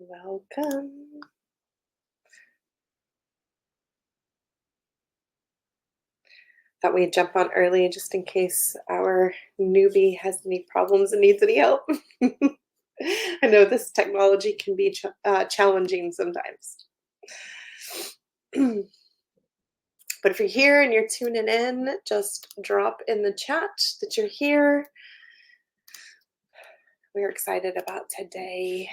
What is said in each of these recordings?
Welcome. Thought we'd jump on early just in case our newbie has any problems and needs any help. I know this technology can be challenging sometimes. But if you're here and you're tuning in, just drop in the chat that you're here. We're excited about today.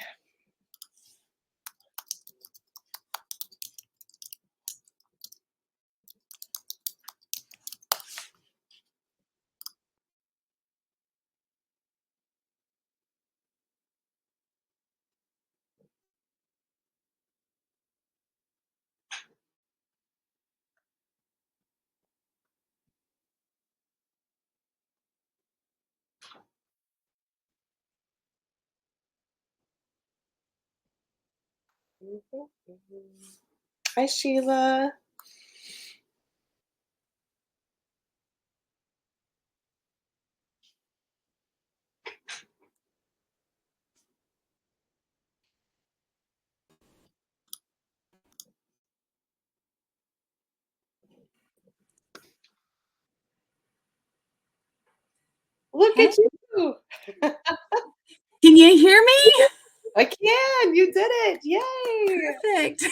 Hi, Sheila. Look Hey, at you. can you hear me? I can. You did it. Yay. Perfect.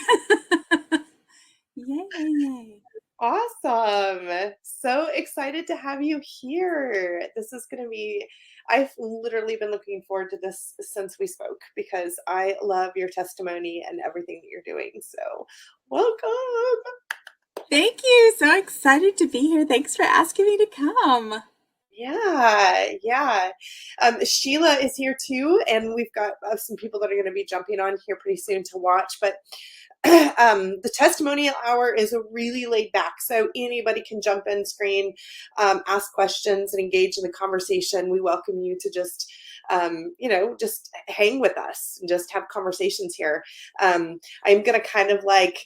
Yay, yay, yay. Awesome. So excited to have you here. This is going to be, I've literally been looking forward to this since we spoke because I love your testimony and everything that you're doing. So, welcome. Thank you. So excited to be here. Thanks for asking me to come. Yeah. Sheila is here too, and we've got some people that are going to be jumping on here pretty soon to watch. But the testimonial hour is a really laid back, so anybody can jump in screen, ask questions, and engage in the conversation. We welcome you to just just hang with us and just have conversations here. I'm going to kind of like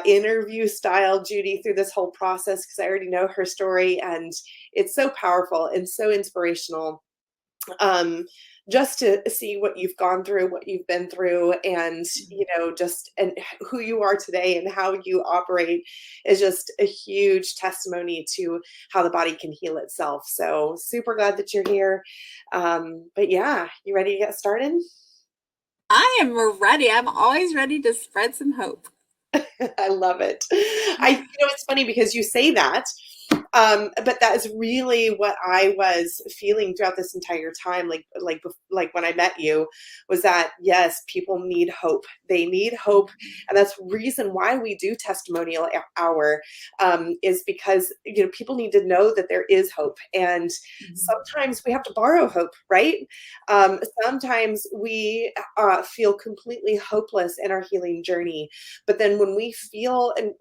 interview style Judy through this whole process because I already know her story and it's so powerful and so inspirational. Just to see what you've gone through, what you've been through, and just and who you are today and how you operate is just a huge testimony to how the body can heal itself. So super glad that you're here. But yeah, you ready to get started? I am ready. I'm always ready to spread some hope. I love it. It's funny because you say that, but that is really what I was feeling throughout this entire time. Like when I met you, was that yes, people need hope. They need hope, and that's reason why we do testimonial hour. Is because people need to know that there is hope, and sometimes we have to borrow hope, right? Sometimes we feel completely hopeless in our healing journey, but then when we feel and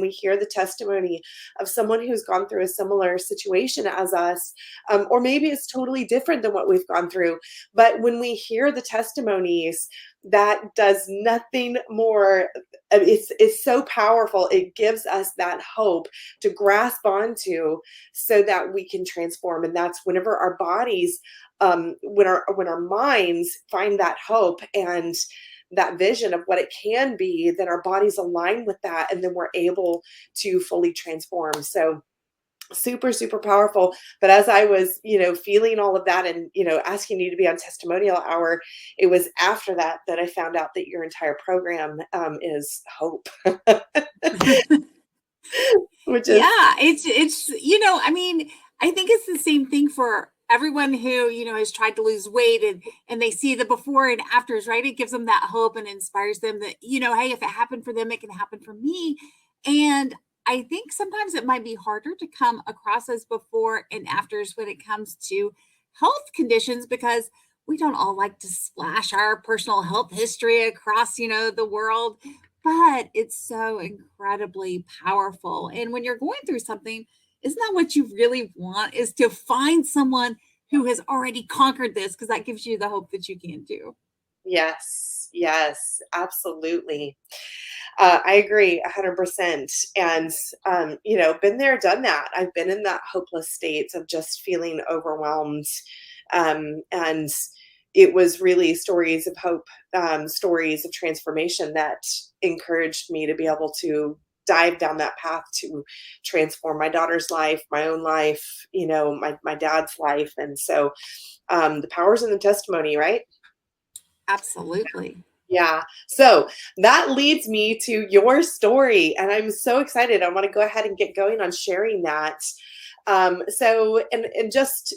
we hear the testimony of someone who's gone through a similar situation as us, or maybe it's totally different than what we've gone through, but when we hear the testimonies, that does nothing more. It's so powerful. It gives us that hope to grasp onto so that we can transform. And that's whenever our bodies, when our minds find that hope and that vision of what it can be, then our bodies align with that, and then we're able to fully transform. So super, super powerful. But as I was, feeling all of that and, asking you to be on testimonial hour, it was after that that I found out that your entire program is hope, which is, Yeah, I think it's the same thing for everyone who, has tried to lose weight and they see the before and afters, right? It gives them that hope and inspires them that, hey, if it happened for them, it can happen for me. And I think sometimes it might be harder to come across as before and afters when it comes to health conditions because we don't all like to splash our personal health history across, the world, but it's so incredibly powerful. And when you're going through something, isn't that what you really want, is to find someone who has already conquered this, because that gives you the hope that you can too. yes, absolutely. I agree 100%. And, been there, done that. I've been in that hopeless state of just feeling overwhelmed. And it was really stories of hope, stories of transformation that encouraged me to be able to dive down that path to transform my daughter's life, my own life, my dad's life. And so the power's in the testimony, right? Absolutely. Yeah. So that leads me to your story, and I'm so excited. I want to go ahead and get going on sharing that. And just,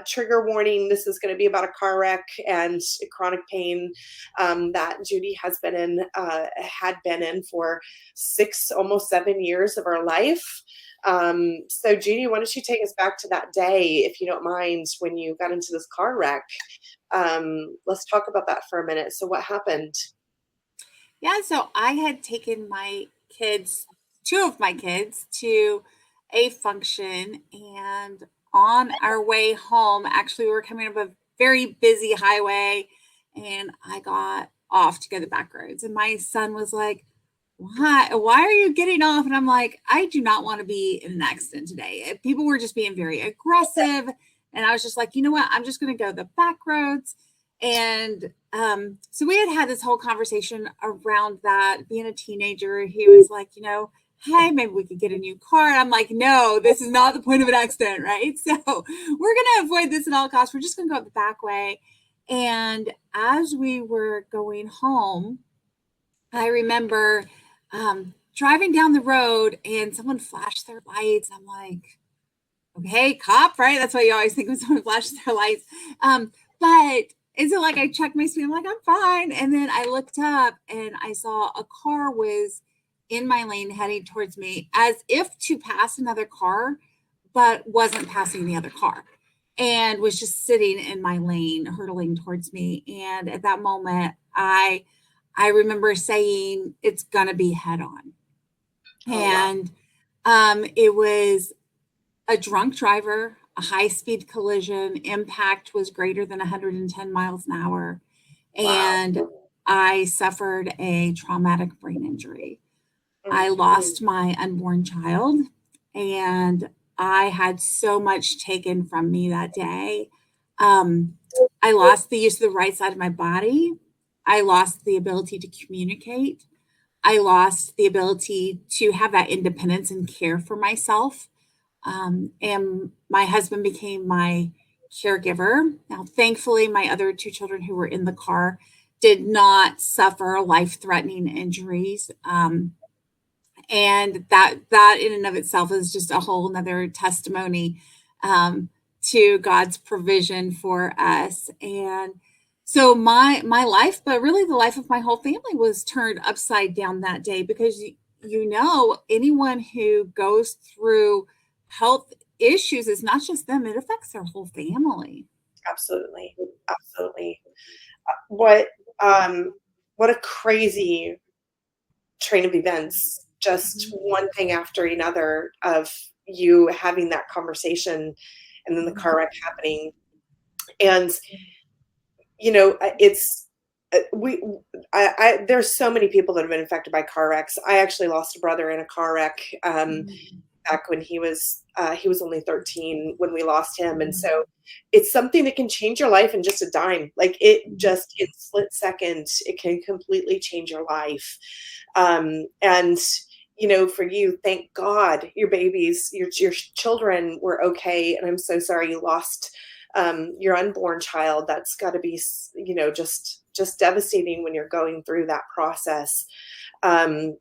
trigger warning, this is going to be about a car wreck and chronic pain that Judy had been in for 6, almost 7 years of her life. So Judy, why don't you take us back to that day, if you don't mind, when you got into this car wreck? Let's talk about that for a minute. So what happened? Yeah, so I had taken my kids, two of my kids, to a function, and on our way home, actually, we were coming up a very busy highway, and I got off to go the back roads. And my son was like, why are you getting off? And I'm like, I do not want to be in an accident today. People were just being very aggressive. And I was just like, you know what? I'm just going to go the back roads. And so we had this whole conversation around that. Being a teenager, he was like, hey, maybe we could get a new car. And I'm like, no, this is not the point of an accident, right? So we're going to avoid this at all costs. We're just going to go the back way. And as we were going home, I remember driving down the road and someone flashed their lights. I'm like, okay, cop, right? That's what you always think when someone flashes their lights. But and so like I checked my speed, I'm like, I'm fine. And then I looked up and I saw a car was in my lane heading towards me as if to pass another car, but wasn't passing the other car and was just sitting in my lane, hurtling towards me. And at that moment, I remember saying it's gonna be head on. Oh, wow. And it was a drunk driver, a high speed collision, impact was greater than 110 miles an hour, Wow. and I suffered a traumatic brain injury. I Mm. lost my unborn child, and I had so much taken from me that day. Um, I lost the use of the right side of my body. I lost the ability to communicate. I lost the ability to have that independence and care for myself. And my husband became my caregiver. Now, thankfully, my other two children who were in the car did not suffer life-threatening injuries. And that in and of itself is just a whole nother testimony um, to God's provision for us. And so my life, but really the life of my whole family was turned upside down that day because anyone who goes through health issues, is not just them, it affects their whole family. Absolutely. Absolutely. What um what a crazy train of events, just Mhm. one thing after another of you having that conversation and then the car wreck happening. And it's we I there's so many people that have been affected by car wrecks. I actually lost a brother in a car wreck back when he was only 13 when we lost him. And so it's something that can change your life in just a dime. Like, it just in split second, it can completely change your life. And for you, thank God your babies, your children were okay. And I'm so sorry you lost your unborn child. That's got to be, just devastating when you're going through that process. Um,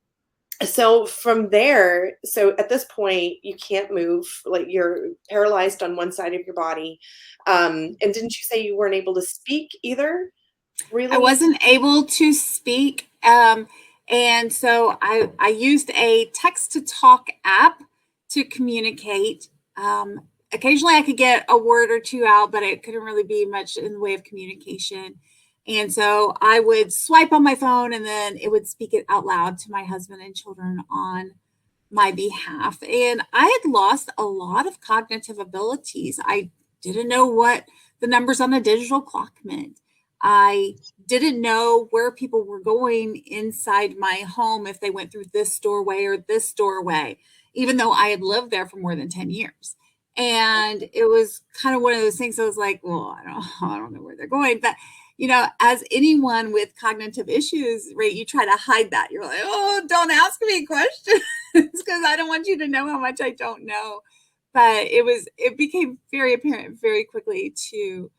so from there, so at this point, you can't move, like, you're paralyzed on one side of your body. And didn't you say you weren't able to speak either? I Really? wasn't able to speak. And so I used a text to talk app to communicate. Occasionally I could get a word or two out, but it couldn't really be much in the way of communication. And so I would swipe on my phone and then it would speak it out loud to my husband and children on my behalf. And I had lost a lot of cognitive abilities. I didn't know what the numbers on a digital clock meant. I didn't know where people were going inside my home if they went through this doorway or this doorway, even though I had lived there for more than 10 years. And it was kind of one of those things. I was like, well, I don't know where they're going. But, as anyone with cognitive issues, right, you try to hide that. You're like, oh, don't ask me questions because I don't want you to know how much I don't know. But it became very apparent very quickly to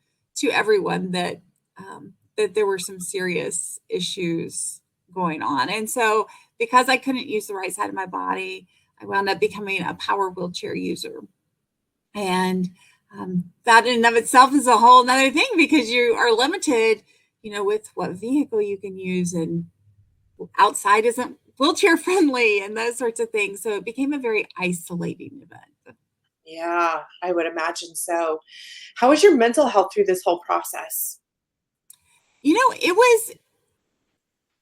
everyone that there were some serious issues going on. And so because I couldn't use the right side of my body, I wound up becoming a power wheelchair user. And that in and of itself is a whole nother thing because you are limited, with what vehicle you can use, and outside isn't wheelchair friendly and those sorts of things. So it became a very isolating event. Yeah, I would imagine so. How was your mental health through this whole process? It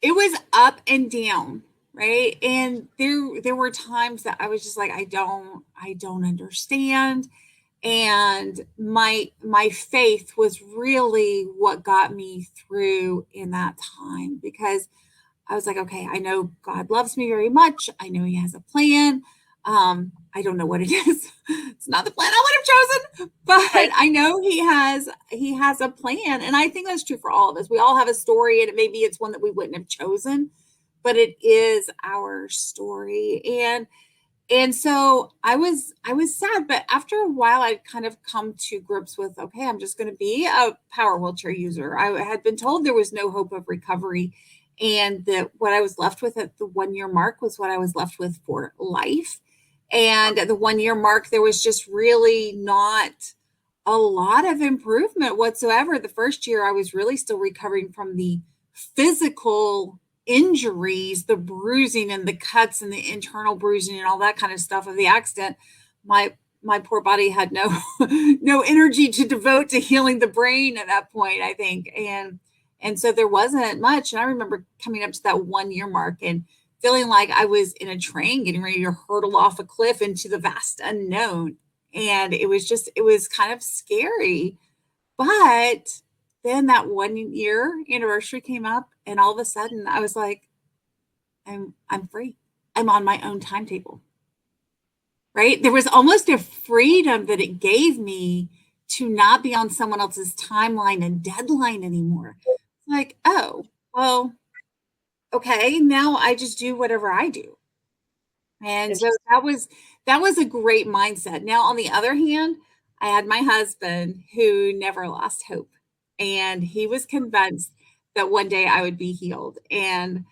was up and down, right? And there were times that I was just like, I don't understand. And my faith was really what got me through in that time, because I was like, okay, I know God loves me very much. I know He has a plan. I don't know what it is. It's not the plan I would have chosen, Right. but I know He has a plan, and I think that's true for all of us. We all have a story, and maybe it's one that we wouldn't have chosen, but it is our story. And so I was sad, but after a while I'd kind of come to grips with, okay, I'm just going to be a power wheelchair user. I had been told there was no hope of recovery, and that what I was left with at the 1 year mark was what I was left with for life. And at the 1 year mark, there was just really not a lot of improvement whatsoever. The first year, I was really still recovering from the physical injuries, the bruising and the cuts and the internal bruising and all that kind of stuff of the accident. My poor body had no energy to devote to healing the brain at that point, I think. And so there wasn't much. And I remember coming up to that 1 year mark and feeling like I was in a train getting ready to hurtle off a cliff into the vast unknown. And it was kind of scary. But then that 1 year anniversary came up, and all of a sudden I was like, I'm free. I'm on my own timetable. Right? There was almost a freedom that it gave me to not be on someone else's timeline and deadline anymore. Like, oh, well, okay, now I just do whatever I do. And so Interesting. that was a great mindset. Now, on the other hand, I had my husband who never lost hope, and he was convinced that one day I would be healed, and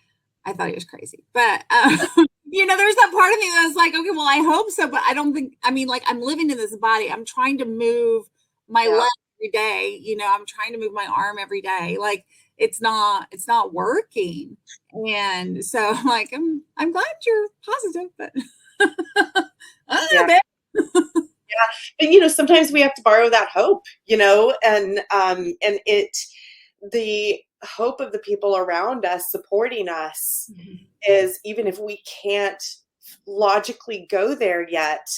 I thought he was crazy. But there's that part of me that was like, okay, well, I hope so, but I don't think. I mean, like, I'm living in this body. I'm trying to move my Yeah. leg every day. I'm trying to move my arm every day. Like, it's not working. And so I'm like, I'm glad you're positive, but I Yeah. don't know, And sometimes we have to borrow that hope, and the hope of the people around us supporting us babe. is, even if we can't logically go there yet,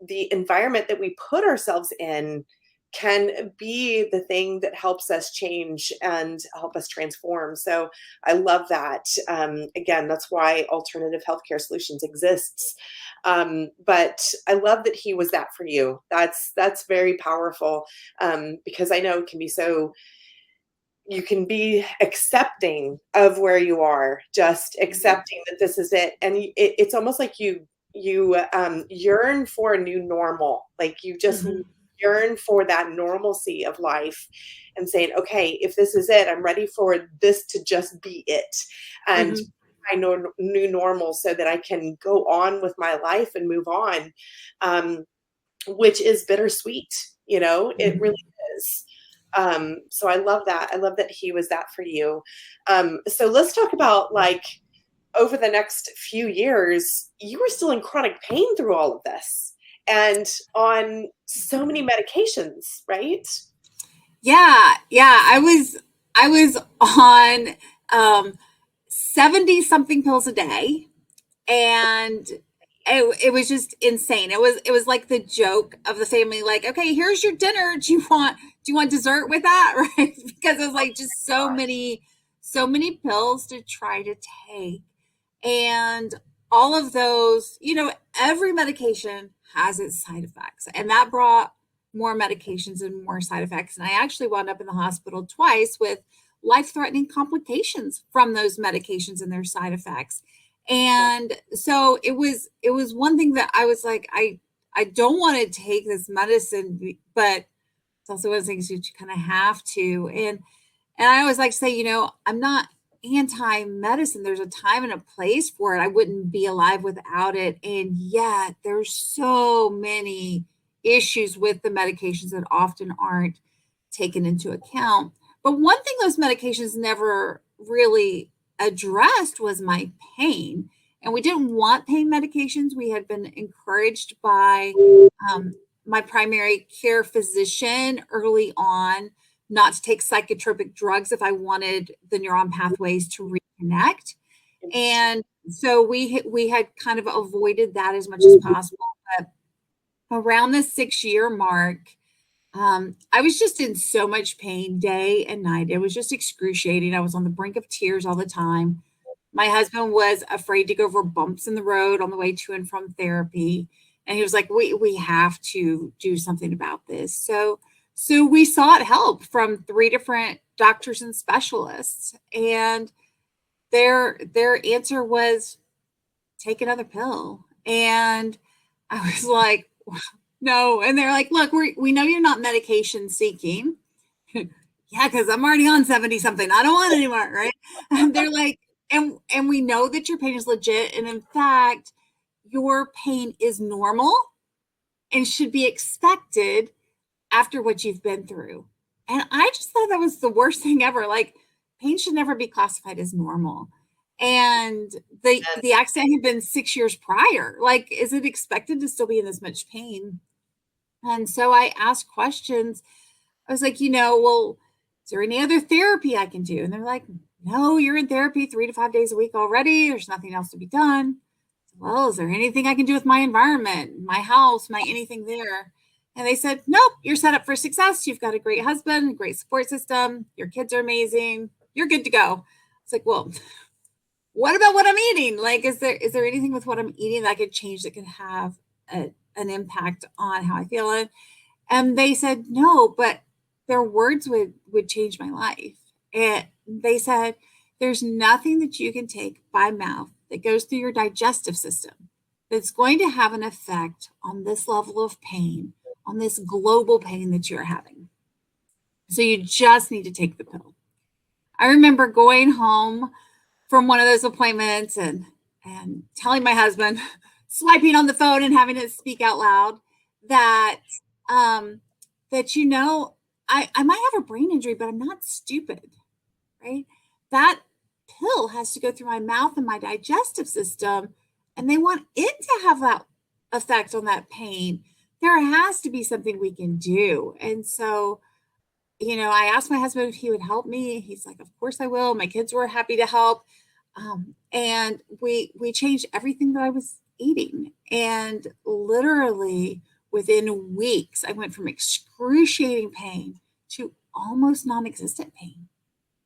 the environment that we put ourselves in can be the thing that helps us change and help us transform. So I love that. Again, that's why alternative healthcare solutions exists. But I love that he was that for you. That's very powerful, because I know it can be so, you can be accepting of where you are, just accepting that this is it, and it's almost like you yearn for a new normal, like you just Mhm. yearn for that normalcy of life, and saying, okay, if this is it, I'm ready for this to just be it, and Mhm. I know new normal so that I can go on with my life and move on, um, which is bittersweet. It really Mhm. is. So I love that. I love that he was that for you. So let's talk about, like, over the next few years, you were still in chronic pain through all of this and on so many medications, right? Yeah, yeah. I was on 70 something pills a day, and it was just insane. It was like the joke of the family, like, okay, here's your dinner. Do you want dessert with that? Right? Because it was like just so Gosh. many pills to try to take. And all of those, every medication has its side effects. And that brought more medications and more side effects. And I actually wound up in the hospital twice with life-threatening complications from those medications and their side effects. And so it was one thing that I was like, I don't want to take this medicine, but it's also one of the things you kind of have to. And I always like to say, I'm not anti-medicine. There's a time and a place for it. I wouldn't be alive without it. And yet there's so many issues with the medications that often aren't taken into account. But one thing those medications never really addressed was my pain. And we didn't want pain medications. We had been encouraged by um, my primary care physician early on not to take psychotropic drugs if I wanted the neuron pathways to reconnect. Interesting. And so we had kind of avoided that as much as possible. But around the 6 year mark, I was just in so much pain day and night. It was just excruciating. I was on the brink of tears all the time. My husband was afraid to go over bumps in the road on the way to and from therapy. And he was like, we have to do something about this. So we sought help from 3 different doctors and specialists. And their answer was take another pill. And I was like, no. And they're like, look, we know you're not medication seeking. Yeah, because I'm already on 70 something. I don't want any more, right? And they're like, and we know that your pain is legit. And in fact, your pain is normal and should be expected after what you've been through. And I just thought that was the worst thing ever. Like, pain should never be classified as normal. And the accident had been 6 years prior. Like, is it expected to still be in this much pain? And so I asked questions. I was like, well, is there any other therapy I can do? And they're like, no, you're in therapy 3 to 5 days a week already. There's nothing else to be done. Well, is there anything I can do with my environment, my house, my anything there? And they said, nope, you're set up for success. You've got a great husband, a great support system. Your kids are amazing. You're good to go. It's like, well, what about what I'm eating? Like, is there anything with what I'm eating that I could change that could have an impact on how I feel? And they said, no, but their words would change my life. And they said, there's nothing that you can take by mouth that goes through your digestive system that's going to have an effect on this level of pain, on this global pain that you're having. So you just need to take the pill. I remember going home from one of those appointments and telling my husband, swiping on the phone and having to speak out loud that um that I might have a brain injury, but I'm not stupid, right? That pill has to go through my mouth and my digestive system, and they want it to have that effect on that pain. There has to be something we can do. And so, I asked my husband if he would help me. He's like, of course I will. My kids were happy to help. And we changed everything that I was eating. And literally within weeks, I went from excruciating pain to almost non-existent pain.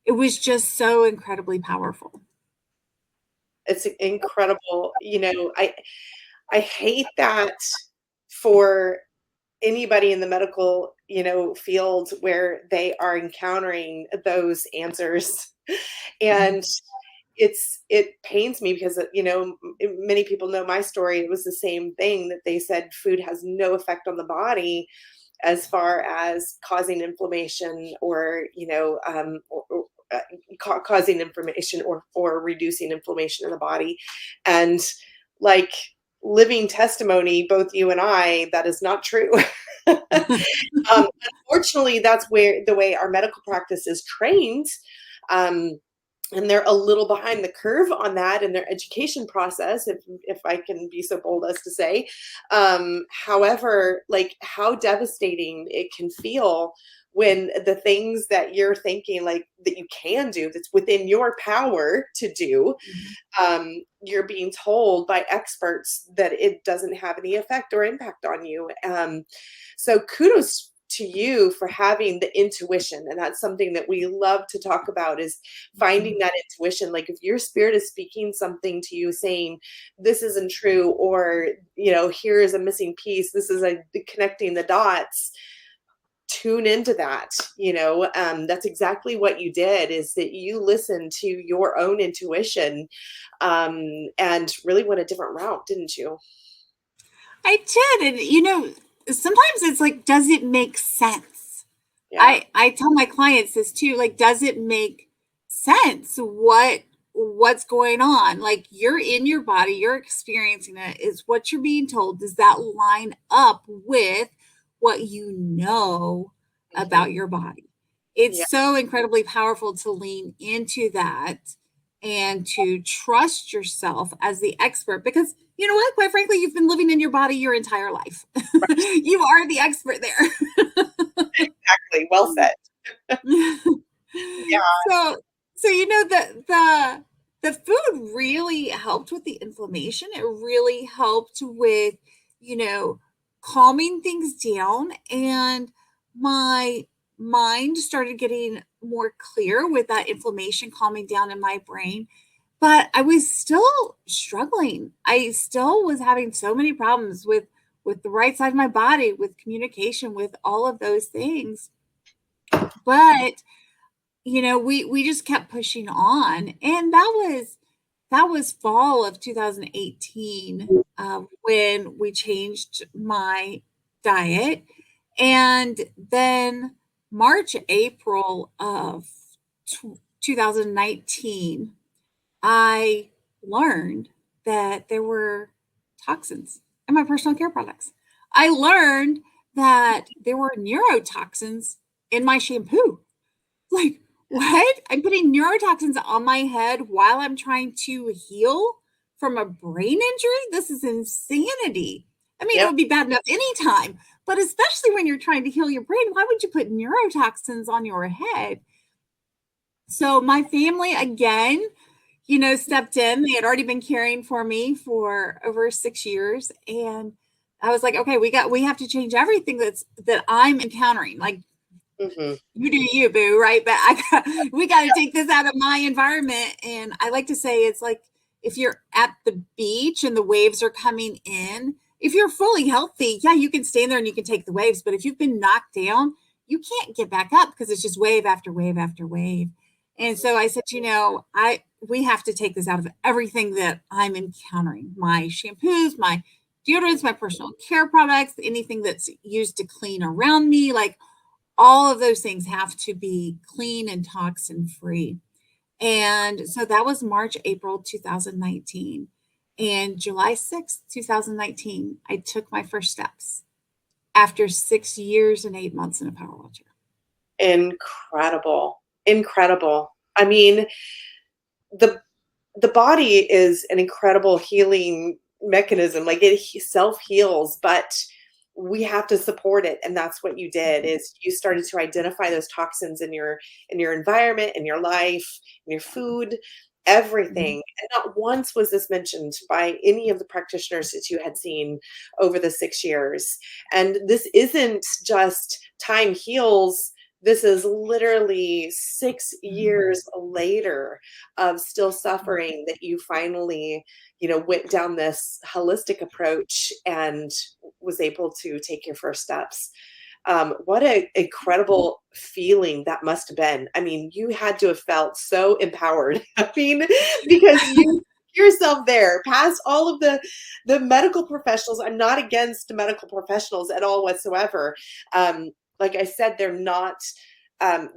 It was just so incredibly powerful. It's incredible. I hate that for anybody in the medical, field where they are encountering those answers. And it pains me because, many people know my story. It was the same thing that they said food has no effect on the body as far as causing inflammation or, causing inflammation or reducing inflammation in the body. And like living testimony, both you and I, that is not true. Unfortunately, that's where the way our medical practice is trained. Um, and they're a little behind the curve on that in their education process, if I can be so bold as to say. However, like how devastating it can feel when the things that you're thinking like that you can do, that's within your power to do, Mhm. you're being told by experts that it doesn't have any effect or impact on you. So kudos to you for having the intuition. And that's something that we love to talk about, is finding Mhm. that intuition. Like if your spirit is speaking something to you saying this isn't true, or here is a missing piece, this is a connecting the dots, tune into that. That's exactly what you did, is that you listened to your own intuition, and really went a different route, didn't you? I did. And sometimes it's like, does it make sense? Yeah. I tell my clients this too, like, does it make sense what's going on? Like, you're in your body, you're experiencing it. Is what you're being told, does that line up with what you know Hmm. about your body? It's Yeah. so incredibly powerful to lean into that and to trust yourself as the expert, because you know what, quite frankly, you've been living in your body your entire life. You are the expert there. Exactly. Well said. Yeah. So the food really helped with the inflammation. It really helped with, you know, calming things down, and my mind started getting more clear with that inflammation calming down in my brain. But I was still struggling. I still was having so many problems with the right side of my body, with communication, with all of those things. But we just kept pushing on, and that was fall of 2018, when we changed my diet. And then March, April of 2019, I learned that there were toxins in my personal care products. I learned that there were neurotoxins in my shampoo. Like, what? I'm putting neurotoxins on my head while I'm trying to heal from a brain injury? This is insanity. I mean, it Yep. would be bad enough anytime, but especially when you're trying to heal your brain, why would you put neurotoxins on your head? So my family again, stepped in. They had already been caring for me for over 6 years, and I was like, "Okay, we have to change everything that I'm encountering." Like, Hmm. you do you, boo, right? But we got to take this out of my environment. And I like to say it's like, if you're at the beach and the waves are coming in, if you're fully healthy, yeah, you can stand there and you can take the waves. But if you've been knocked down, you can't get back up, because it's just wave after wave after wave. And so I said, we have to take this out of everything that I'm encountering: my shampoos, my deodorants, my personal care products, anything that's used to clean around me. Like, all of those things have to be clean and toxin free. And so that was March, April 2019. And July 6th, 2019, I took my first steps after 6 years and 8 months in a power wheelchair. Incredible. Incredible. I mean, the the body is an incredible healing mechanism. Like it self heals, but we have to support it. And that's what you did, is you started to identify those toxins in your environment, in your life, in your food, Mhm. everything. And not once was this mentioned by any of the practitioners that you had seen over the 6 years. And this isn't just time heals. This is literally 6 years later of still suffering, that you finally, went down this holistic approach and was able to take your first steps. What a incredible feeling that must have been. I mean, you had to have felt so empowered. I mean, because you yourself there past all of the medical professionals. I'm not against medical professionals at all whatsoever. Like I said, they're not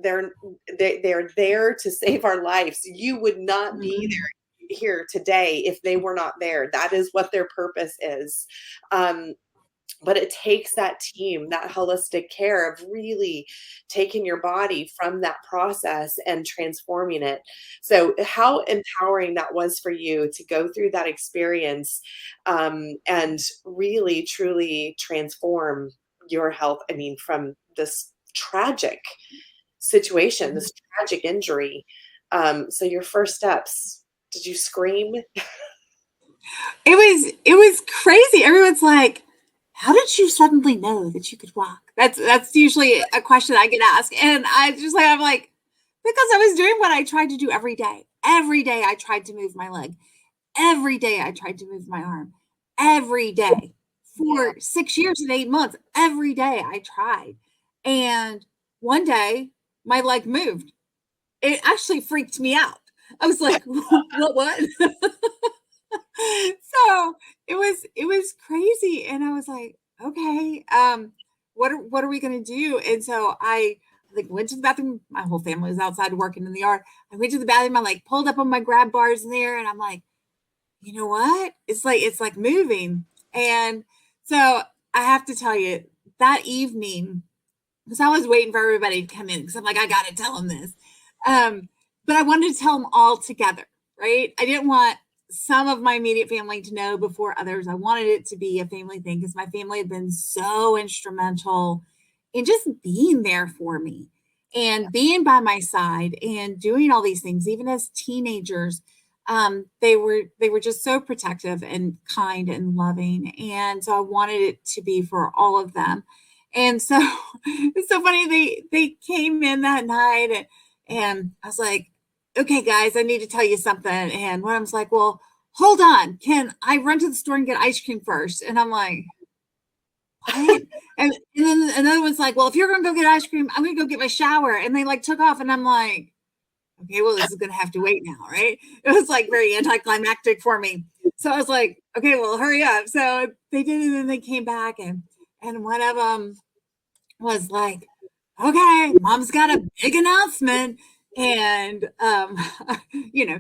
they're they're there to save our lives. You would not be Mhm. here today if they were not there. That is what their purpose is. Um, but it takes that team, that holistic care of really taking your body from that process and transforming it. So, how empowering that was for you to go through that experience, and really, truly transform your health. I mean, from this tragic situation, Mhm. this tragic injury. So, your first steps, did you scream? It was crazy. Everyone's like, "How did you suddenly know that you could walk?" That's usually a question I get asked. And I'm like, because I was doing what I tried to do every day. Every day I tried to move my leg. Every day I tried to move my arm. Every day Yeah. for 6 years and 8 months. Every day I tried. And one day my leg moved. It actually freaked me out. I was like, what? So it was crazy. And I was like, okay, what are we gonna do? And so I like went to the bathroom. My whole family was outside working in the yard. I went to the bathroom, I like pulled up on my grab bars in there, and I'm like, you know what? It's like moving. And so I have to tell you, that evening, because I was waiting for everybody to come in because I'm like, I gotta tell them this. Um, but I wanted to tell them all together, right? I didn't want some of my immediate family to know before others. I wanted it to be a family thing because my family had been so instrumental in just being there for me and being by my side and doing all these things, even as teenagers. They were just so protective and kind and loving, and so I wanted it to be for all of them. And so it's so funny. They came in that night, and I was like, okay, guys, I need to tell you something. And one of them's like, well, hold on. Can I run to the store and get ice cream first? And I'm like, what? And then another one's like, well, if you're going to go get ice cream, I'm going to go get my shower. And they like took off. And I'm like, okay, well, this is going to have to wait now. Right. It was like very anticlimactic for me. So I was like, okay, well, hurry up. So they did it. And then they came back, and one of them was like, okay, mom's got a big announcement. And,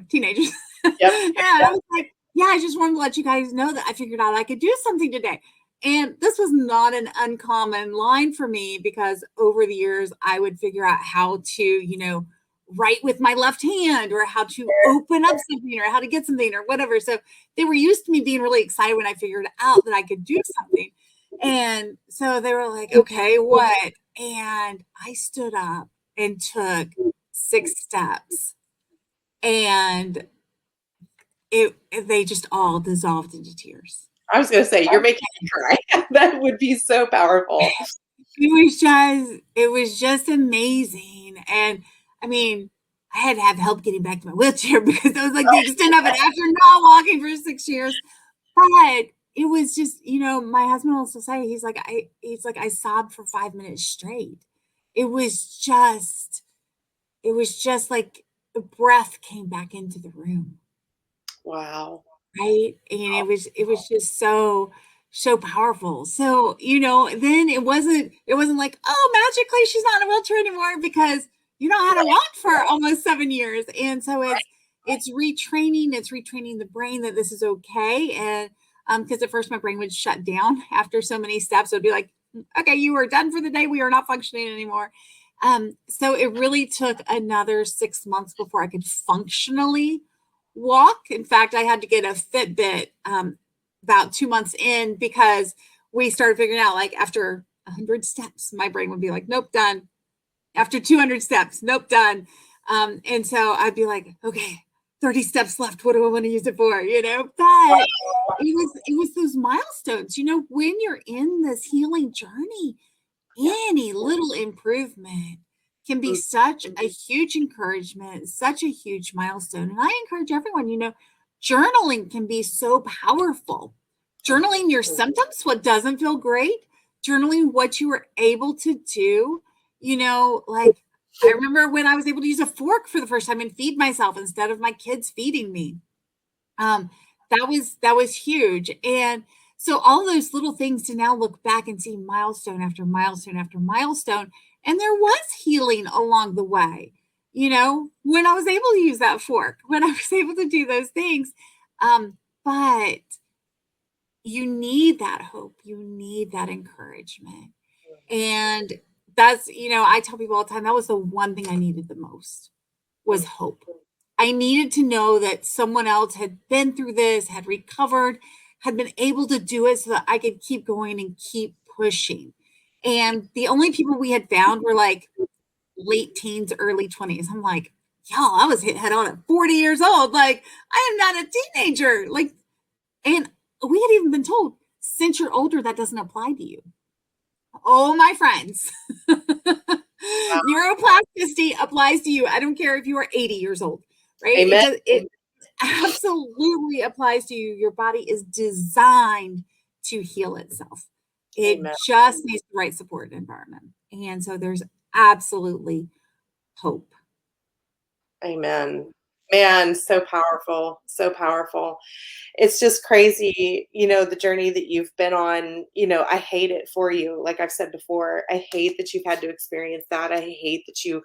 teenagers. Yep. And I was like, yeah, I just wanted to let you guys know that I figured out I could do something today. And this was not an uncommon line for me because over the years, I would figure out how to, write with my left hand or how to open up something or how to get something or whatever. So they were used to me being really excited when I figured out that I could do something. And so they were like, okay, what? And I stood up and took 6 steps, and they just all dissolved into tears. I was gonna say, you're making me cry. That would be so powerful. It was just amazing. And I mean, I had to have help getting back to my wheelchair because that was like the extent of it after not walking for 6 years. But it was just, my husband will also say, he's like, I sobbed for 5 minutes straight. It was just, it was just like the breath came back into the room. Wow. Right? And it was just so powerful. So, then it wasn't like, oh, magically she's not in a wheelchair anymore because you know how to walk for almost 7 years. And so it's retraining the brain that this is okay. And because at first my brain would shut down after so many steps. It would be like, okay, you are done for the day. We are not functioning anymore. So it really took another 6 months before I could functionally walk. In fact, I had to get a Fitbit about 2 months in because we started figuring out like after 100 steps, my brain would be like, nope, done. After 200 steps, nope, done. And so I'd be like, okay, 30 steps left. What do I want to use it for? But it was those milestones, when you're in this healing journey, Yeah. any little improvement can be such a huge encouragement, such a huge milestone. And I encourage everyone, journaling can be so powerful. Journaling your symptoms, what doesn't feel great, journaling what you were able to do, like I remember when I was able to use a fork for the first time and feed myself instead of my kids feeding me. Um, that was huge. And so all those little things to now look back and see milestone after milestone after milestone. And there was healing along the way, when I was able to use that fork, when I was able to do those things. But you need that hope, you need that encouragement. And that's, I tell people all the time that was the one thing I needed the most was hope. I needed to know that someone else had been through this, had recovered, had been able to do it so that I could keep going and keep pushing. And the only people we had found were like late teens, early 20s. I'm like, y'all, I was hit head on at 40 years old. Like, I am not a teenager. Like, and we had even been told, since you're older, that doesn't apply to you. Oh, my friends. Wow. Neuroplasticity applies to you. I don't care if you are 80 years old, right? It Amen. does, it absolutely applies to you. Your body is designed to heal itself. It Amen. just needs the right support environment. And so there's absolutely hope. Amen. Man, so powerful, so powerful. It's just crazy, the journey that you've been on. I hate it for you. Like I've said before, I hate that you've had to experience that. I hate that you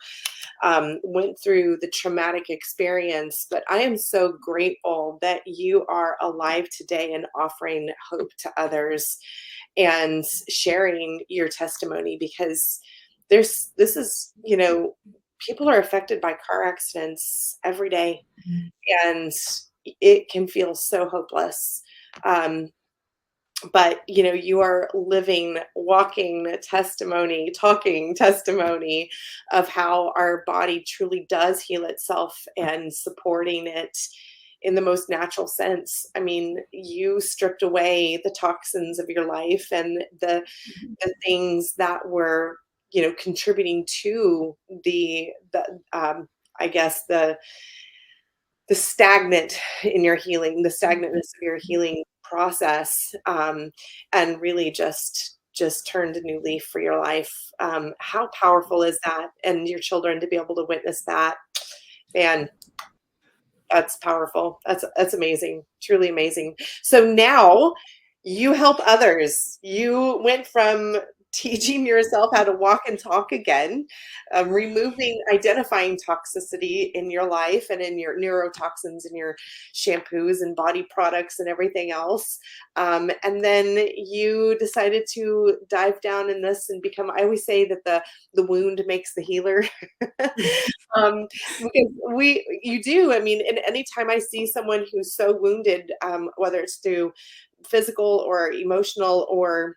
went through the traumatic experience, but I am so grateful that you are alive today and offering hope to others and sharing your testimony, because this is, people are affected by car accidents every day, and it can feel so hopeless. Um, but you are living, walking testimony, talking testimony of how our body truly does heal itself, and supporting it in the most natural sense. I mean, you stripped away the toxins of your life and the things that were contributing to the I guess the stagnant in your healing, the stagnantness of your healing process, and really just turned a new leaf for your life. How powerful is that? And your children to be able to witness that, man, that's powerful. That's amazing. Truly amazing. So now you help others. You went from teaching yourself how to walk and talk again, removing, identifying toxicity in your life and in your neurotoxins in your shampoos and body products and everything else. And then you decided to dive down in this and become, I always say that the wound makes the healer. Because you do. I mean, and anytime I see someone who's so wounded, whether it's through physical or emotional or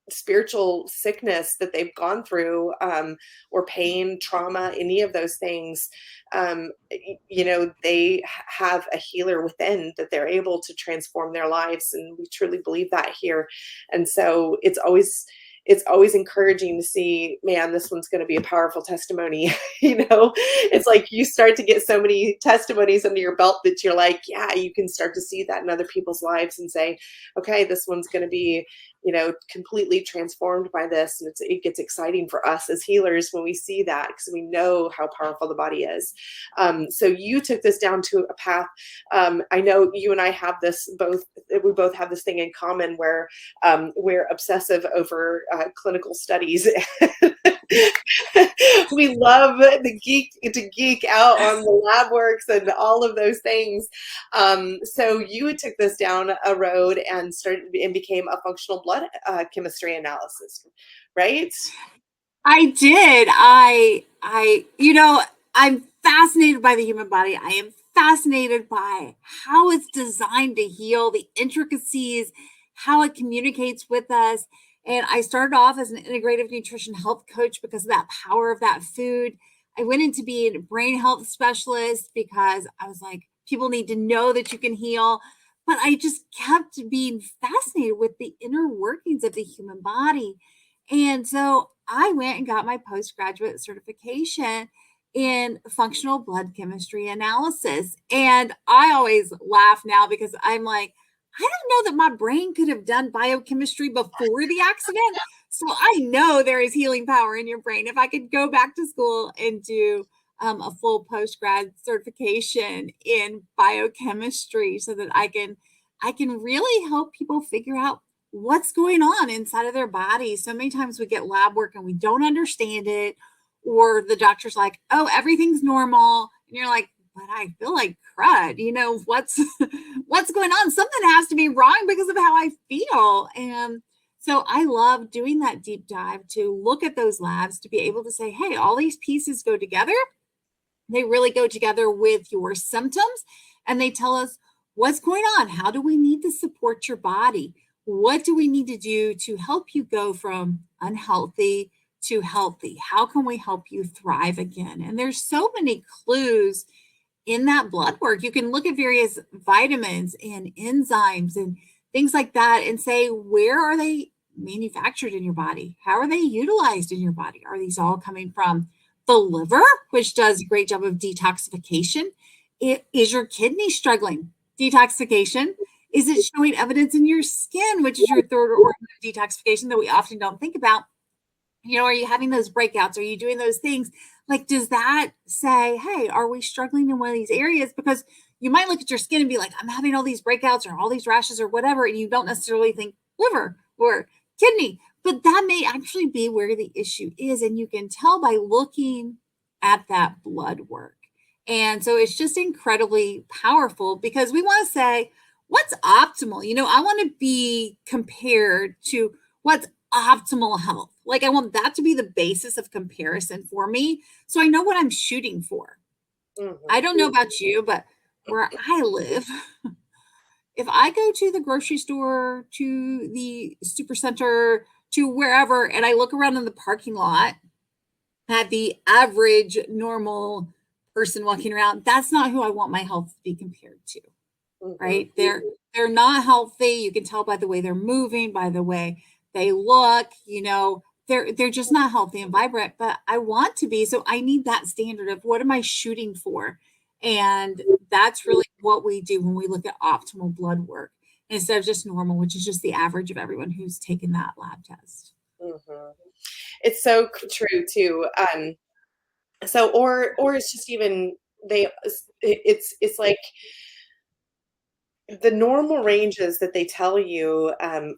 spiritual sickness that they've gone through, or pain, trauma, any of those things, they have a healer within that they're able to transform their lives, and we truly believe that here. And so it's always encouraging to see, man, this one's going to be a powerful testimony. It's like you start to get so many testimonies under your belt that you're like, yeah, you can start to see that in other people's lives and say, okay, this one's going to be completely transformed by this. And it gets exciting for us as healers when we see that, because we know how powerful the body is. So you took this down to a path. I know you and I have this we both have this thing in common where we're obsessive over clinical studies. We love to geek out on the lab works and all of those things. So you took this down a road and became a functional blood chemistry analysis, right? I did. I'm fascinated by the human body. I am fascinated by how it's designed to heal, the intricacies, how it communicates with us. And I started off as an integrative nutrition health coach because of that power of that food. I went into being a brain health specialist because I was like, people need to know that you can heal. But I just kept being fascinated with the inner workings of the human body. And so I went and got my postgraduate certification in functional blood chemistry analysis. And I always laugh now because I'm like, I don't know that my brain could have done biochemistry before the accident. So I know there is healing power in your brain. If I could go back to school and do a full postgrad certification in biochemistry so that I can really help people figure out what's going on inside of their body. So many times we get lab work and we don't understand it, or the doctor's like, "Oh, everything's normal," and you're like, "But I feel like crud. What's what's going on? Something has to be wrong because of how I feel." And so I love doing that deep dive to look at those labs to be able to say, "Hey, all these pieces go together. They really go together with your symptoms, and they tell us what's going on. How do we need to support your body? What do we need to do to help you go from unhealthy to healthy? How can we help you thrive again?" And there's so many clues in that blood work. You can look at various vitamins and enzymes and things like that, and say, where are they manufactured in your body? How are they utilized in your body? Are these all coming from the liver, which does a great job of detoxification? Is your kidney struggling? Detoxification. Is it showing evidence in your skin, which is your third organ of detoxification that we often don't think about? Are you having those breakouts? Are you doing those things? Like, does that say, hey, are we struggling in one of these areas? Because you might look at your skin and be like, I'm having all these breakouts or all these rashes or whatever, and you don't necessarily think liver or kidney, but that may actually be where the issue is. And you can tell by looking at that blood work. And so it's just incredibly powerful because we want to say, what's optimal? I want to be compared to what's optimal health. Like, I want that to be the basis of comparison for me. So I know what I'm shooting for. I Mhm. don't know about you, but where I live, if I go to the grocery store, to the super center, to wherever, and I look around in the parking lot at the average normal person walking around, that's not who I want my health to be compared to, Mhm. right? They're not healthy. You can tell by the way they're moving, by the way they look, they're just not healthy and vibrant, but I want to be. So I need that standard of what am I shooting for? And that's really what we do when we look at optimal blood work instead of just normal, which is just the average of everyone who's taken that lab test. Mhm. It's so true too. So or it's just even it's like the normal ranges that they tell you,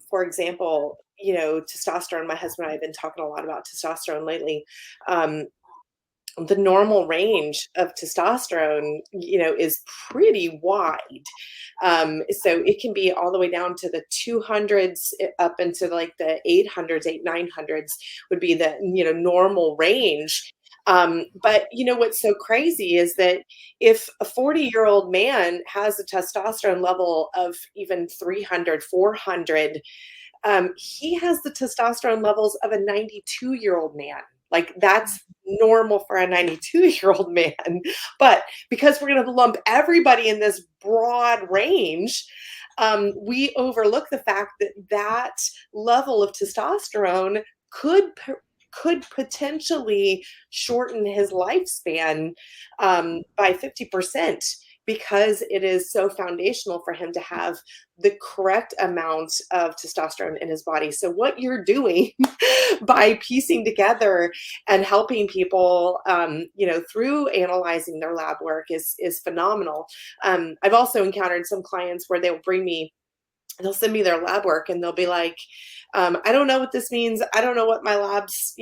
for example, testosterone. My husband and I have been talking a lot about testosterone lately. Um, the normal range of testosterone, is pretty wide. So it can be all the way down to the 200s up into like the 800s, 900s would be the, normal range. But what's so crazy is that if a 40-year-old man has a testosterone level of even 300, 400, he has the testosterone levels of a 92-year-old man. Like that's normal for a 92-year-old man. But because we're going to lump everybody in this broad range, we overlook the fact that that level of testosterone could potentially shorten his lifespan by 50% because it is so foundational for him to have the correct amount of testosterone in his body. So what you're doing by piecing together and helping people, through analyzing their lab work is phenomenal. I've also encountered some clients where they'll send me their lab work and they'll be like, I don't know what this means. I don't know what my labs,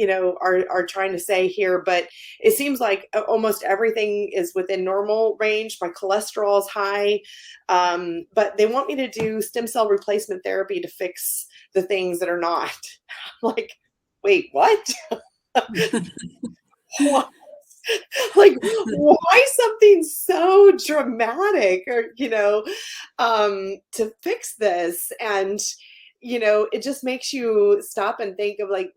are trying to say here, but it seems like almost everything is within normal range. My cholesterol is high, but they want me to do stem cell replacement therapy to fix the things that are not. I'm like, wait, what? What? Like, why something so dramatic or, to fix this? And, it just makes you stop and think of like,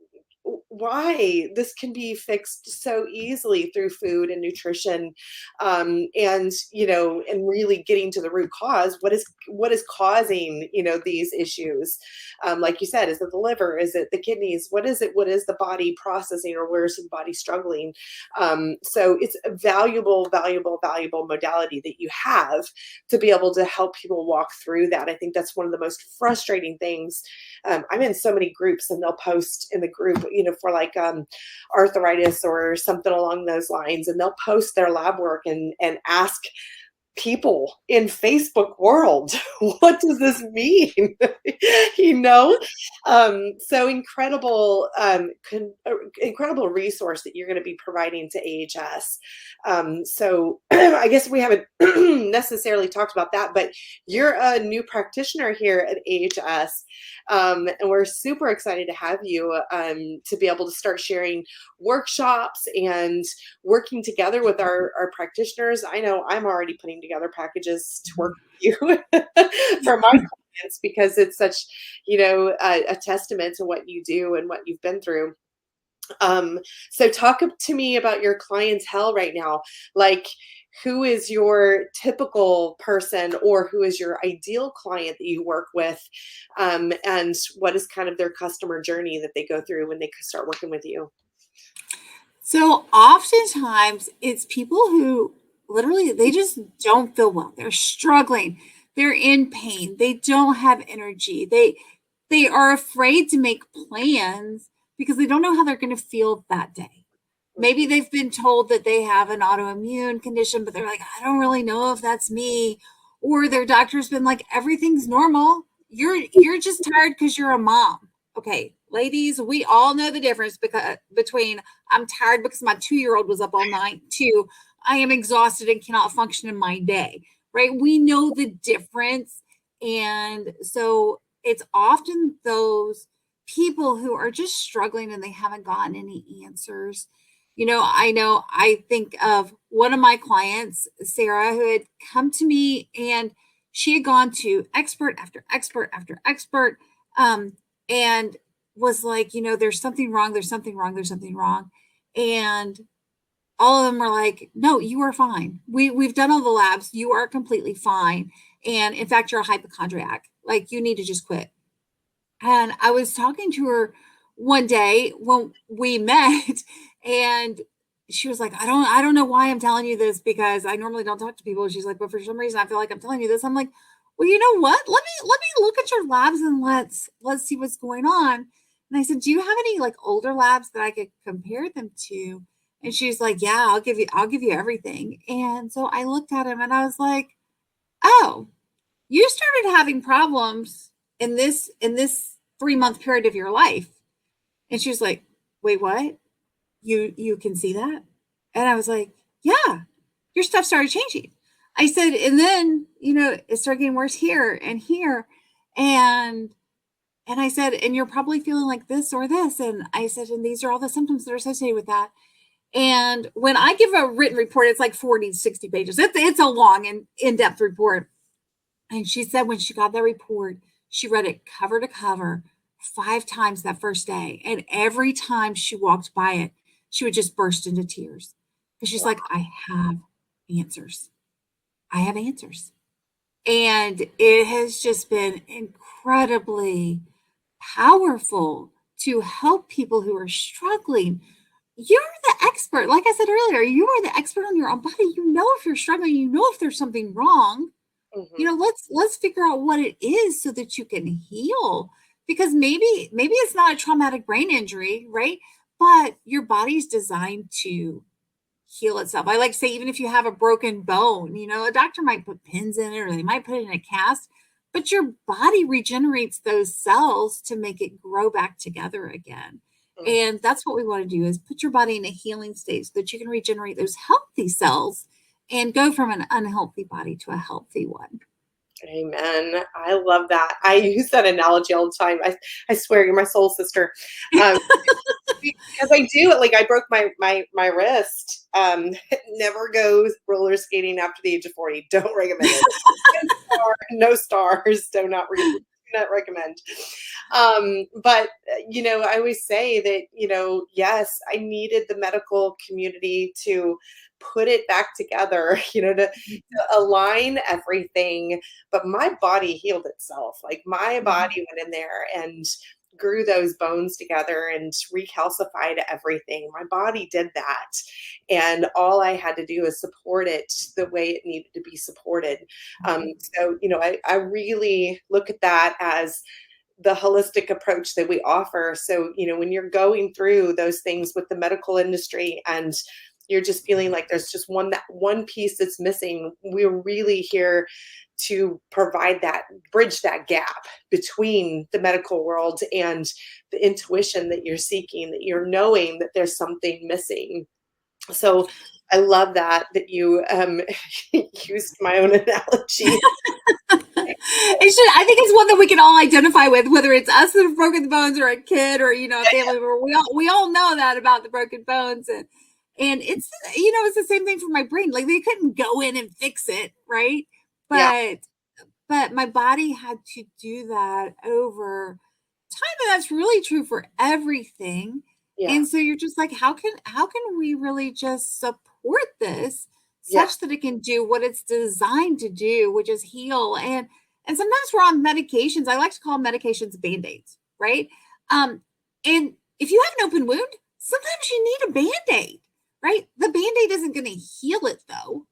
why this can be fixed so easily through food and nutrition, and and really getting to the root cause. What is causing these issues? Like you said, is it the liver? Is it the kidneys? What is it? What is the body processing, or where's the body struggling? So it's a valuable, valuable, valuable modality that you have to be able to help people walk through that. I think that's one of the most frustrating things. I'm in so many groups and they'll post in the group, for like arthritis or something along those lines, and they'll post their lab work and ask people in Facebook world, what does this mean? you know? So incredible, incredible resource that you're going to be providing to AHS. So I guess we haven't necessarily talked about that, but you're a new practitioner here at AHS. And we're super excited to have you, to be able to start sharing workshops and working together with our practitioners. I know I'm already putting together packages to work with you for my clients because it's such, a testament to what you do and what you've been through. Um, so talk to me about your clientele right now. Like, who is your typical person, or who is your ideal client that you work with? And what is kind of their customer journey that they go through when they start working with you? So oftentimes it's people who literally they just don't feel well. They're struggling. They're in pain. They don't have energy. They are afraid to make plans because they don't know how they're going to feel that day. Maybe Mhm. they've been told that they have an autoimmune condition, but they're like, I don't really know if that's me. Or their doctor's been like, everything's normal. You're just tired because you're a mom. Okay, ladies, we all know the difference between I'm tired because my 2 year old was up all night to I am exhausted and cannot function in my day. Right? We know the difference. And so it's often those people who are just struggling and they haven't gotten any answers. I think of one of my clients, Sarah, who had come to me and she had gone to expert after expert after expert, and was like, there's something wrong, there's something wrong, there's something wrong. And all of them were like, no, you are fine. We've done all the labs. You are completely fine. And in fact, you're a hypochondriac. Like, you need to just quit. And I was talking to her one day when we met, and she was like, I don't know why I'm telling you this because I normally don't talk to people. She's like, but for some reason I feel like I'm telling you this. I'm like, well, you know what? Let me look at your labs and let's see what's going on. And I said, do you have any like older labs that I could compare them to? And she's like, yeah, I'll give you everything. And so I looked at him and I was like, oh, you started having problems in this 3 month period of your life. And she was like, wait, what? You can see that? And I was like, yeah, your stuff started changing. I said, and then, it started getting worse here and here. And I said, and you're probably feeling like this or this. And I said, and these are all the symptoms that are associated with that. And when I give a written report, it's like 40 to 60 pages. It's a long and in-depth report. And she said when she got that report, she read it cover to cover 5 times that first day. And every time she walked by it, she would just burst into tears. Because she's like, I have answers. I have answers. And it has just been incredibly powerful to help people who are struggling. You're the expert. Like I said earlier, you are the expert on your own body. You know if you're struggling, you know if there's something wrong. Mhm. Let's figure out what it is so that you can heal, because maybe it's not a traumatic brain injury, right? But your body's designed to heal itself. I like to say, even if you have a broken bone, a doctor might put pins in it or they might put it in a cast, but your body regenerates those cells to make it grow back together again. Mhm. And that's what we want to do, is put your body in a healing state so that you can regenerate those healthy cells and go from an unhealthy body to a healthy one. Amen. I love that. I use that analogy all the time. I swear you're my soul sister. Um, because I do it. Like, I broke my wrist. Never go roller skating after the age of 40. Don't recommend it. No stars. Do not recommend. But I always say that, yes, I needed the medical community to put it back together, to align everything. But my body healed itself. Like, my Mhm. body went in there and grew those bones together and recalcified everything. My body did that. And all I had to do is support it the way it needed to be supported. Mhm. I really look at that as the holistic approach that we offer. So, when you're going through those things with the medical industry and you're just feeling like there's just one piece that's missing, we're really here to provide that, bridge that gap between the medical world and the intuition that you're seeking, that you're knowing that there's something missing. So I love that you used my own analogy. I think it's one that we can all identify with, whether it's us that have broken the bones or a kid or a family member. We all know that about the broken bones, and it's the same thing for my brain. Like, they couldn't go in and fix it, right? Yeah. But my body had to do that over time, and that's really true for everything. Yeah. And so you're just like, how can we really just support this Yeah. such that it can do what it's designed to do, which is heal? And sometimes we're on medications. I like to call medications band-aids, right? Um, and if you have an open wound, sometimes you need a band-aid, right? The band-aid isn't going to heal it though,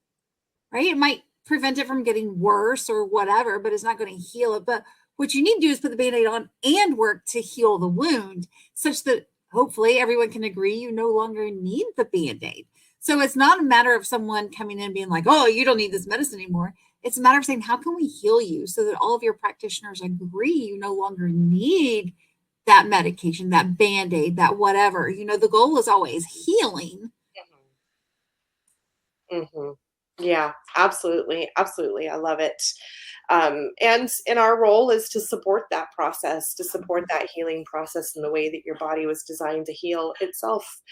right? It might prevent it from getting worse or whatever, but it's not going to heal it. But what you need to do is put the band-aid on and work to heal the wound such that hopefully everyone can agree you no longer need the band-aid. So it's not a matter of someone coming in and being like, oh, you don't need this medicine anymore. It's a matter of saying, how can we heal you so that all of your practitioners agree you no longer need that medication, that band-aid, that whatever. The goal is always healing. Mhm. Yeah, absolutely, absolutely. I love it. And our role is to support that process, to support that healing process in the way that your body was designed to heal itself.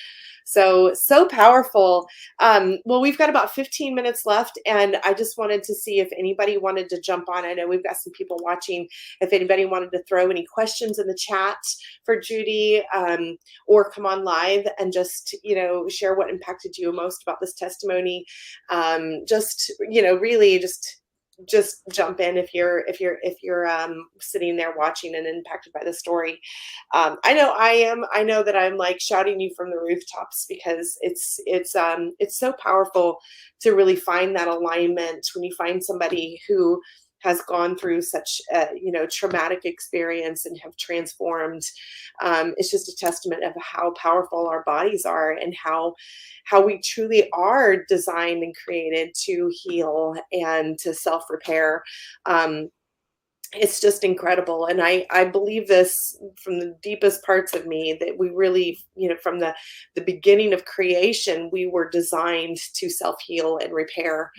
So powerful. Well, we've got about 15 minutes left, and I just wanted to see if anybody wanted to jump on. I know we've got some people watching. If anybody wanted to throw any questions in the chat for Judy, or come on live and just, share what impacted you most about this testimony. Just, really just jump in if you're sitting there watching and impacted by the story. I know I am. I know that I'm like shouting you from the rooftops because it's so powerful to really find that alignment when you find somebody who has gone through such a traumatic experience and have transformed. It's just a testament of how powerful our bodies are and how we truly are designed and created to heal and to self repair. Um, it's just incredible, and I believe this from the deepest parts of me, that we really, from the beginning of creation, we were designed to self heal and repair.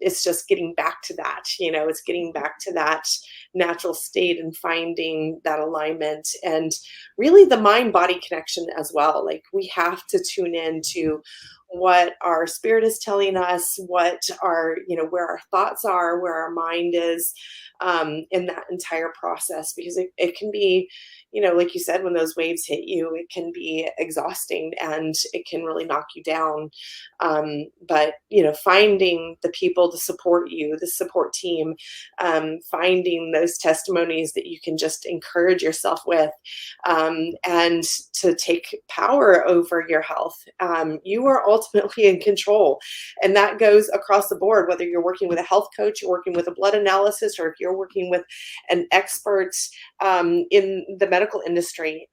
It's just getting back to that. It's getting back to that natural state and finding that alignment, and really the mind body connection as well. Like, we have to tune in to what our spirit is telling us, what our, where our thoughts are, where our mind is, in that entire process, because it can be, like you said, when those waves hit you, it can be exhausting and it can really knock you down. But finding the people to support you, the support team, finding those testimonies that you can just encourage yourself with, and to take power over your health. You are ultimately in control, and that goes across the board, whether you're working with a health coach, you're working with a blood analysis, or if you're working with an expert, in the medical industry.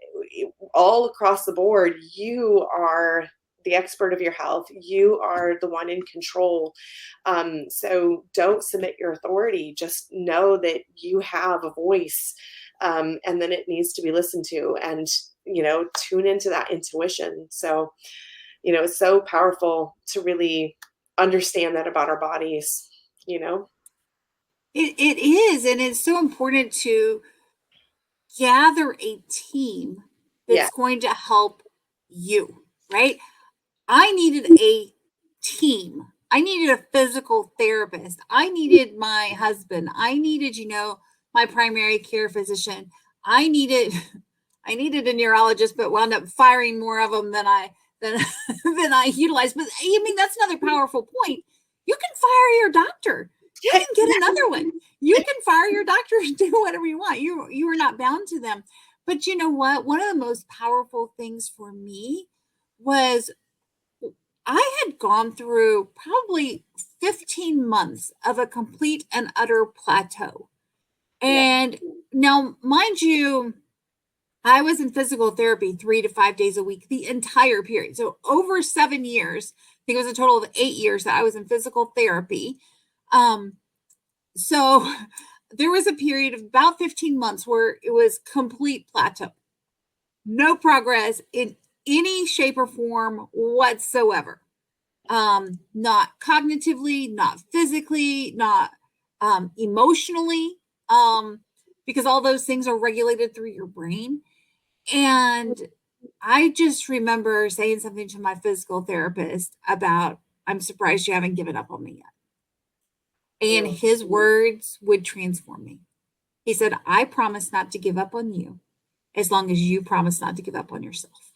All across the board, you are the expert of your health. You are the one in control. So don't submit your authority. Just know that you have a voice, and then it needs to be listened to, and tune into that intuition. So it's so powerful to really understand that about our bodies. you know It is, and it's so important to gather a team yeah. that's going to help you, right? I needed a team. I needed a physical therapist. I needed my husband. I needed, my primary care physician. I needed I needed a neurologist, but wound up firing more of them than than I utilized. But I mean, that's another powerful point. You can fire your doctor. You Yeah. can get another one. You can fire your doctor and do whatever you want. You are not bound to them. But you know what? One of the most powerful things for me was I had gone through probably 15 months of a complete and utter plateau. Yeah. And now, mind you, I was in physical therapy 3 to 5 days a week the entire period. So over 7 years, I think it was a total of 8 years that I was in physical therapy. Um, so there was a period of about 15 months where it was complete plateau, no progress in any shape or form whatsoever. Not cognitively, not physically, not emotionally, because all those things are regulated through your brain. And I just remember saying something to my physical therapist about, I'm surprised you haven't given up on me yet. And Mm. his words would transform me. He said, I promise not to give up on you as long as you promise not to give up on yourself.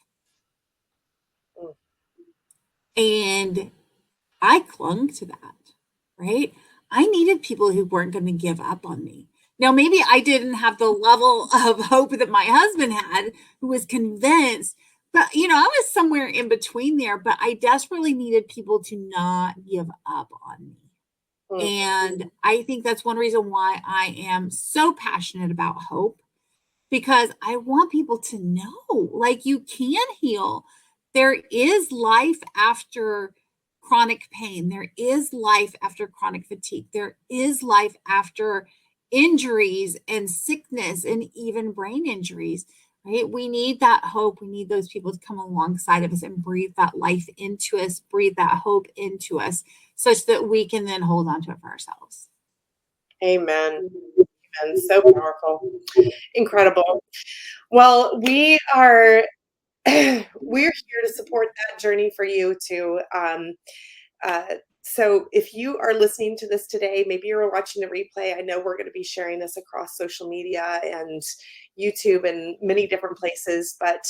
And I clung to that, right? I needed people who weren't going to give up on me. Now, maybe I didn't have the level of hope that my husband had, who was convinced, but I was somewhere in between there. But I desperately needed people to not give up on me. Mm. And I think that's one reason why I am so passionate about hope, because I want people to know, like, you can heal. There is life after chronic pain. There is life after chronic fatigue. There is life after injuries and sickness and even brain injuries, right? We need that hope. We need those people to come alongside of us and breathe that life into us, breathe that hope into us, such that we can then hold on to it for ourselves. Amen. Amen. So powerful. Incredible. Well, we're here to support that journey for you too. So if you are listening to this today, maybe you're watching the replay. I know we're going to be sharing this across social media and YouTube and many different places. But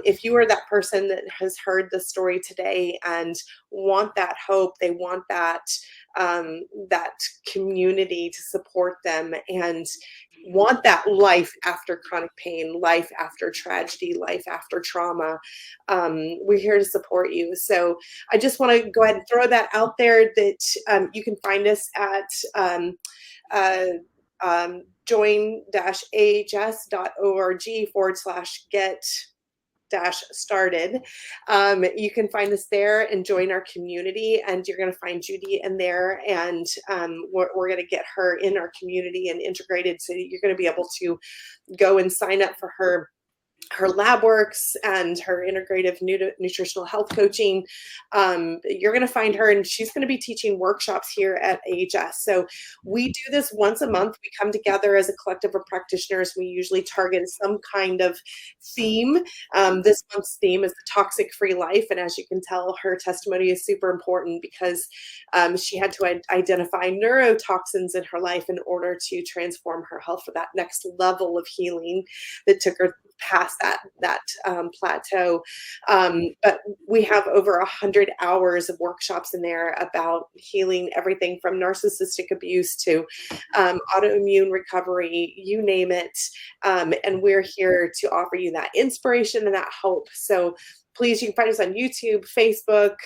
if you are that person that has heard the story today and want that hope, they want that community to support them, and want that life after chronic pain, life after tragedy, life after trauma, we're here to support you. So I just want to go ahead and throw that out there, that you can find us at uh, join-ahs.org/get started. You can find us there and join our community, and you're going to find Judy in there, and we're going to get her in our community and integrated, so you're going to be able to go and sign up for her lab works and her integrative nutritional health coaching. You're going to find her, and she's going to be teaching workshops here at AHS. So we do this once a month. We come together as a collective of practitioners. We usually target some kind of theme. This month's theme is the toxic free life. And as you can tell, her testimony is super important, because she had to identify neurotoxins in her life in order to transform her health for that next level of healing that took her past that plateau. But we have over 100 hours of workshops in there about healing everything from narcissistic abuse to autoimmune recovery, you name it. And we're here to offer you that inspiration and that hope. So please, you can find us on YouTube, Facebook,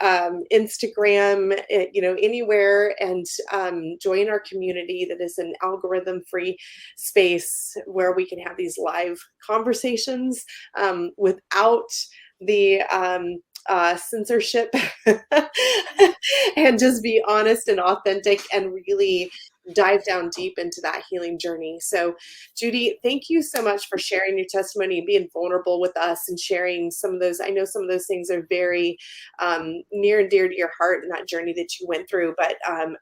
Instagram, anywhere, and join our community that is an algorithm-free space where we can have these live conversations without the censorship, and just be honest and authentic and really dive down deep into that healing journey. So, Judy, thank you so much for sharing your testimony and being vulnerable with us and sharing some of those. I know some of those things are very near and dear to your heart in that journey that you went through. But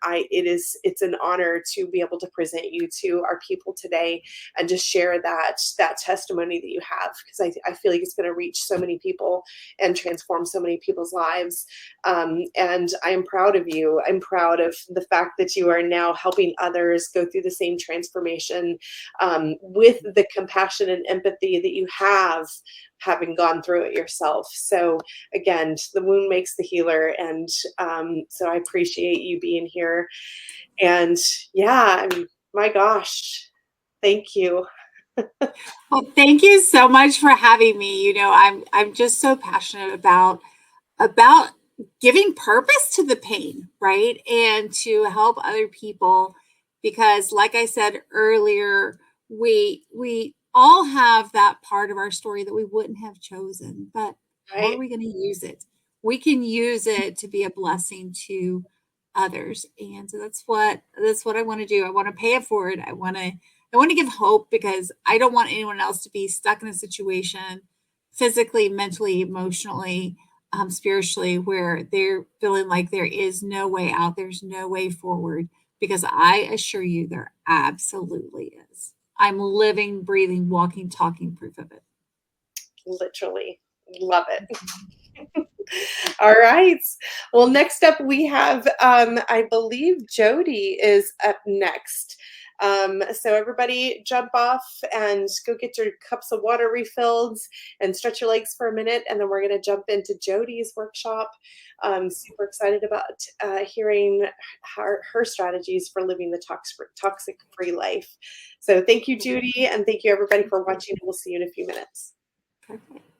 it's an honor to be able to present you to our people today and just share that testimony that you have, because I feel like it's going to reach so many people and transform so many people's lives. And I am proud of you. I'm proud of the fact that you are now helping others go through the same transformation, with the compassion and empathy that you have, having gone through it yourself. So again, the wound makes the healer. And so I appreciate you being here. And yeah, my gosh, thank you. Well, thank you so much for having me. I'm just so passionate about giving purpose to the pain, right? And to help other people, because like I said earlier, we all have that part of our story that we wouldn't have chosen, but how are Right? we going to use it? We can use it to be a blessing to others. And so that's what I want to do. I want to pay it forward. I want to give hope, because I don't want anyone else to be stuck in a situation physically, mentally, emotionally, spiritually, where they're feeling like there is no way out, there's no way forward, because I assure you there absolutely is. I'm living, breathing, walking, talking proof of it. Literally. Love it. All right. Well, next up we have, I believe Jody is up next. So everybody jump off and go get your cups of water refilled and stretch your legs for a minute. And then we're going to jump into Jody's workshop. Super excited about hearing her strategies for living the toxic free life. So thank you, Judy. And thank you everybody for watching. We'll see you in a few minutes. Perfect.